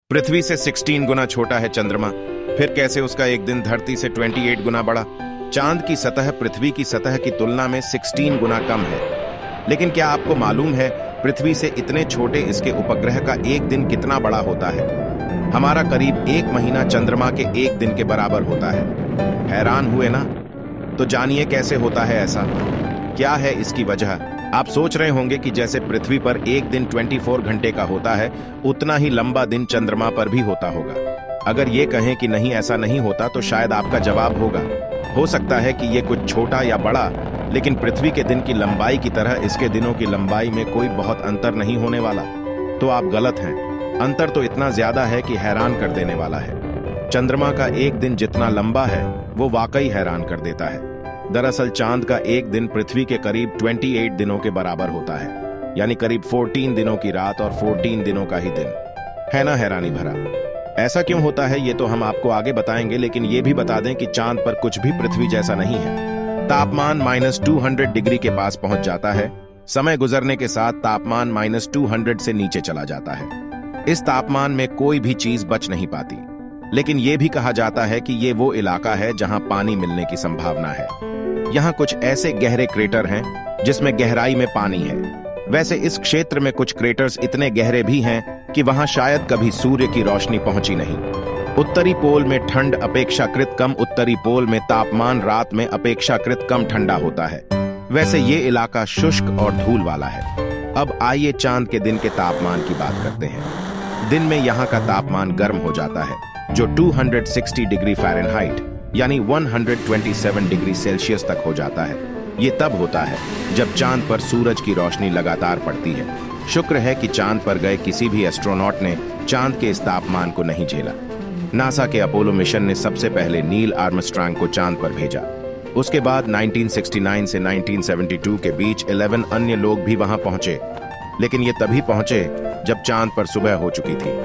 पृथ्वी से 16 गुना छोटा है चंद्रमा, फिर कैसे उसका एक दिन धरती से 28 गुना बड़ा। चांद की सतह पृथ्वी की सतह की तुलना में 16 गुना कम है। लेकिन क्या आपको मालूम है पृथ्वी से इतने छोटे इसके उपग्रह का एक दिन कितना बड़ा होता है? हमारा करीब एक महीना चंद्रमा के एक दिन के बराबर होता है। हैरान हुए ना? तो जानिए कैसे होता है ऐसा, क्या है इसकी वजह। आप सोच रहे होंगे कि जैसे पृथ्वी पर एक दिन 24 घंटे का होता है, उतना ही लंबा दिन चंद्रमा पर भी होता होगा। अगर ये कहें कि नहीं ऐसा नहीं होता तो शायद आपका जवाब होगा, हो सकता है कि ये कुछ छोटा या बड़ा, लेकिन पृथ्वी के दिन की लंबाई की तरह इसके दिनों की लंबाई में कोई बहुत अंतर नहीं होने वाला। तो आप गलत हैं। अंतर तो इतना ज्यादा है कि हैरान कर देने वाला है। चंद्रमा का एक दिन जितना लंबा है वो वाकई हैरान कर देता है। दरअसल चांद का एक दिन पृथ्वी के करीब 28 दिनों के बराबर होता है, यानी करीब 14 दिनों की रात और 14 दिनों का ही दिन है ना। हैरानी भरा। ऐसा क्यों होता है ये तो हम आपको आगे बताएंगे, लेकिन ये भी बता दें कि चांद पर कुछ भी पृथ्वी जैसा नहीं है। तापमान -200 डिग्री के पास पहुंच जाता है। समय गुजरने के साथ तापमान -200 से नीचे चला जाता है। इस तापमान में कोई भी चीज बच नहीं पाती। लेकिन यह भी कहा जाता है कि ये वो इलाका है जहां पानी मिलने की संभावना है। यहाँ कुछ ऐसे गहरे क्रेटर हैं जिसमें गहराई में पानी है। वैसे इस क्षेत्र में कुछ क्रेटर्स इतने गहरे भी हैं कि वहां शायद कभी सूर्य की रोशनी पहुंची नहीं। उत्तरी पोल में ठंड अपेक्षाकृत कम, उत्तरी पोल में तापमान रात में अपेक्षाकृत कम ठंडा होता है। वैसे ये इलाका शुष्क और धूल वाला है। अब आइए चांद के दिन के तापमान की बात करते हैं। दिन में यहाँ का तापमान गर्म हो जाता है, जो 260 डिग्री फ़ारेनहाइट यानी 127 डिग्री सेल्सियस तक हो जाता है। ये तब होता है जब चांद पर सूरज की रोशनी लगातार पड़ती है। शुक्र है कि चांद पर गए किसी भी एस्ट्रोनॉट ने चांद के इस तापमान को नहीं झेला। नासा के अपोलो मिशन ने सबसे पहले नील आर्मस्ट्रांग को चांद पर भेजा। उसके बाद 1969 से 1972 के बीच 11 अन्य लोग भी वहां पहुंचे, लेकिन ये तभी पहुंचे जब चांद पर सुबह हो चुकी थी।